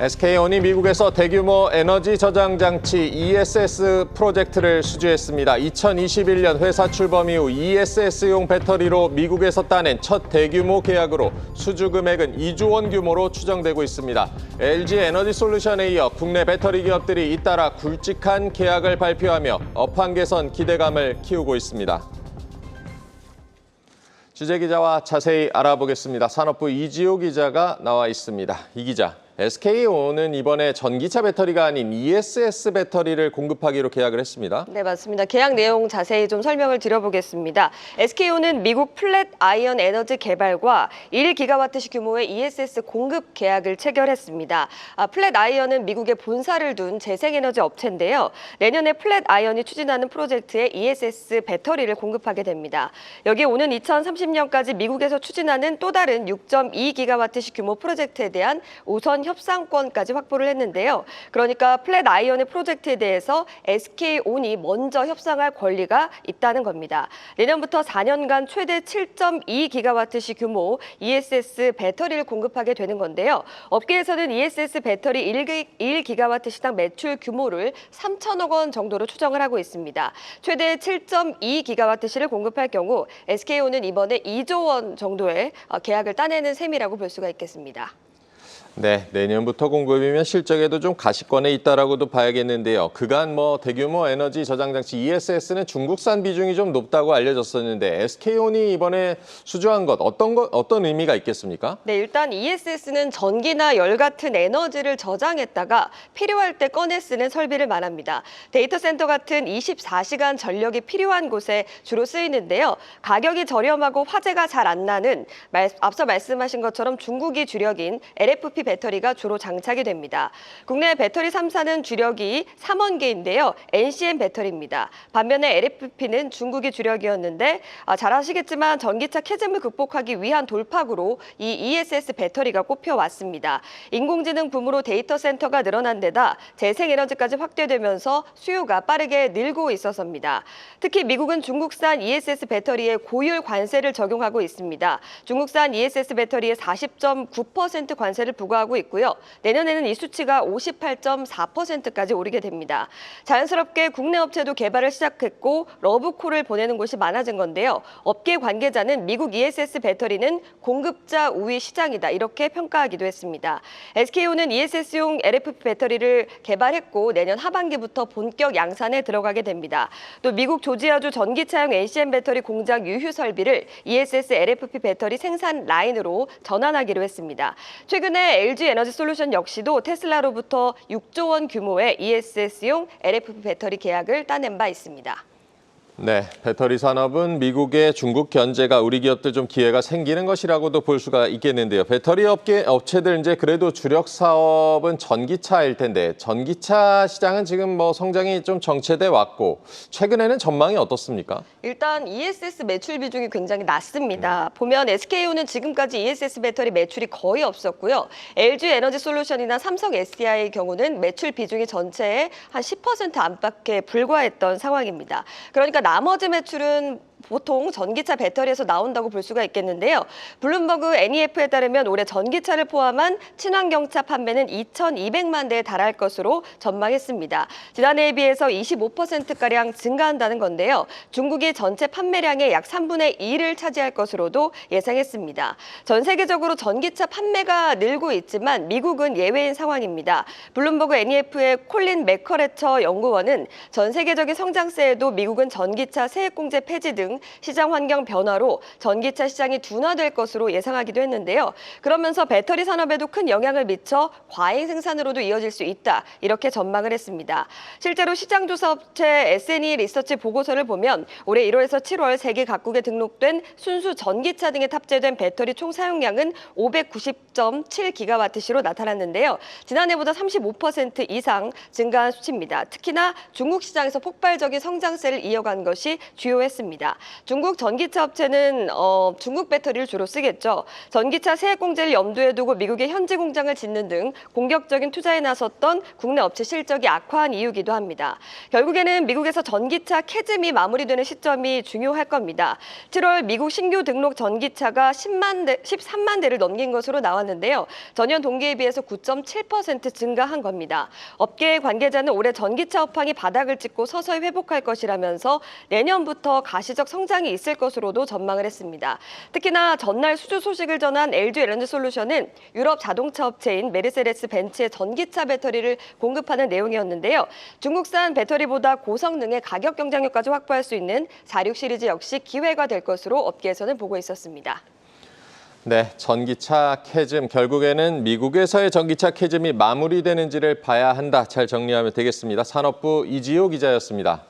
SK온이 미국에서 대규모 에너지 저장 장치 ESS 프로젝트를 수주했습니다. 2021년 회사 출범 이후 ESS용 배터리로 미국에서 따낸 첫 대규모 계약으로 수주 금액은 2조 원 규모로 추정되고 있습니다. LG 에너지 솔루션에 이어 국내 배터리 기업들이 잇따라 굵직한 계약을 발표하며 업황 개선 기대감을 키우고 있습니다. 취재기자와 자세히 알아보겠습니다. 산업부 이지호 기자가 나와 있습니다. 이 기자, SK온은 이번에 전기차 배터리가 아닌 ESS 배터리를 공급하기로 계약을 했습니다. 네, 맞습니다. 계약 내용 자세히 좀 설명을 드려보겠습니다. SK온은 미국 플랫 아이언 에너지 개발과 1기가와트시 규모의 ESS 공급 계약을 체결했습니다. 플랫 아이언은 미국에 본사를 둔 재생에너지 업체인데요. 내년에 플랫 아이언이 추진하는 프로젝트에 ESS 배터리를 공급하게 됩니다. 여기에 오는 2030년까지 미국에서 추진하는 또 다른 6.2기가와트시 규모 프로젝트에 대한 우선 협상권까지 확보를 했는데요. 그러니까 플랫 아이언의 프로젝트에 대해서 SK온이 먼저 협상할 권리가 있다는 겁니다. 내년부터 4년간 최대 7.2기가와트시 규모 ESS 배터리를 공급하게 되는 건데요. 업계에서는 ESS 배터리 1기가와트 시당 매출 규모를 3천억 원 정도로 추정을 하고 있습니다. 최대 7.2기가와트시를 공급할 경우 SK온은 이번에 2조 원 정도의 계약을 따내는 셈이라고 볼 수가 있겠습니다. 네, 내년부터 공급이면 실적에도 좀 가시권에 있다라고도 봐야겠는데요. 그간 대규모 에너지 저장 장치 ESS는 중국산 비중이 좀 높다고 알려졌었는데 SK온이 이번에 수주한 것 어떤 의미가 있겠습니까? 네, 일단 ESS는 전기나 열 같은 에너지를 저장했다가 필요할 때 꺼내 쓰는 설비를 말합니다. 데이터 센터 같은 24시간 전력이 필요한 곳에 주로 쓰이는데요. 가격이 저렴하고 화재가 잘 안 나는 앞서 말씀하신 것처럼 중국이 주력인 LFP 배터리가 주로 장착이 됩니다. 국내 배터리 3사는 주력이 3원계인데요. NCM 배터리입니다. 반면에 LFP는 중국이 주력이었는데 잘 아시겠지만 전기차 캐즘을 극복하기 위한 돌파구로 이 ESS 배터리가 꼽혀왔습니다. 인공지능 붐으로 데이터 센터가 늘어난 데다 재생에너지까지 확대되면서 수요가 빠르게 늘고 있어서입니다. 특히 미국은 중국산 ESS 배터리에 고율 관세를 적용하고 있습니다. 중국산 ESS 배터리에 40.9% 관세를 부과하고 있고요. 내년에는 이 수치가 58.4%까지 오르게 됩니다. 자연스럽게 국내 업체도 개발을 시작했고 러브콜을 보내는 곳이 많아진 건데요. 업계 관계자는 미국 ESS 배터리는 공급자 우위 시장이다 이렇게 평가하기도 했습니다. SK온은 ESS용 LFP 배터리를 개발했고 내년 하반기부터 본격 양산에 들어가게 됩니다. 또 미국 조지아주 전기차용 NCM 배터리 공장 유휴 설비를 ESS LFP 배터리 생산 라인으로 전환하기로 했습니다. 최근에 LG 에너지 솔루션 역시도 테슬라로부터 6조 원 규모의 ESS용 LFP 배터리 계약을 따낸 바 있습니다. 네, 배터리 산업은 미국의 중국 견제가 우리 기업들 좀 기회가 생기는 것이라고도 볼 수가 있겠는데요. 배터리 업체들 이제 그래도 주력 사업은 전기차일 텐데 전기차 시장은 지금 성장이 좀 정체돼 왔고 최근에는 전망이 어떻습니까? 일단 ESS 매출 비중이 굉장히 낮습니다. 보면 SK온은 지금까지 ESS 배터리 매출이 거의 없었고요. LG 에너지 솔루션이나 삼성 SDI의 경우는 매출 비중이 전체의 한 10% 안팎에 불과했던 상황입니다. 그러니까 나머지 매출은 보통 전기차 배터리에서 나온다고 볼 수가 있겠는데요. 블룸버그 NEF에 따르면 올해 전기차를 포함한 친환경차 판매는 2,200만 대에 달할 것으로 전망했습니다. 지난해에 비해서 25%가량 증가한다는 건데요. 중국이 전체 판매량의 약 3분의 1을 차지할 것으로도 예상했습니다. 전 세계적으로 전기차 판매가 늘고 있지만 미국은 예외인 상황입니다. 블룸버그 NEF의 콜린 맥커레처 연구원은 전 세계적인 성장세에도 미국은 전기차 세액공제 폐지 등 시장 환경 변화로 전기차 시장이 둔화될 것으로 예상하기도 했는데요. 그러면서 배터리 산업에도 큰 영향을 미쳐 과잉 생산으로도 이어질 수 있다. 이렇게 전망을 했습니다. 실제로 시장조사업체 S&E 리서치 보고서를 보면 올해 1월에서 7월 세계 각국에 등록된 순수 전기차 등에 탑재된 배터리 총 사용량은 590.7기가와트시로 나타났는데요. 지난해보다 35% 이상 증가한 수치입니다. 특히나 중국 시장에서 폭발적인 성장세를 이어간 것이 주요했습니다. 중국 전기차 업체는 중국 배터리를 주로 쓰겠죠. 전기차 세액 공제를 염두에 두고 미국의 현지 공장을 짓는 등 공격적인 투자에 나섰던 국내 업체 실적이 악화한 이유기도 합니다. 결국에는 미국에서 전기차 캐즘이 마무리되는 시점이 중요할 겁니다. 7월 미국 신규 등록 전기차가 13만 대를 넘긴 것으로 나왔는데요. 전년 동기에 비해서 9.7% 증가한 겁니다. 업계 관계자는 올해 전기차 업황이 바닥을 찍고 서서히 회복할 것이라면서 내년부터 가시적 성장이 있을 것으로도 전망을 했습니다. 특히나 전날 수주 소식을 전한 LG 에너지솔루션은 유럽 자동차 업체인 메르세데스 벤츠의 전기차 배터리를 공급하는 내용이었는데요. 중국산 배터리보다 고성능의 가격 경쟁력까지 확보할 수 있는 46 시리즈 역시 기회가 될 것으로 업계에서는 보고 있었습니다. 네, 전기차 캐즘, 결국에는 미국에서의 전기차 캐즘이 마무리되는지를 봐야 한다. 잘 정리하면 되겠습니다. 산업부 이지호 기자였습니다.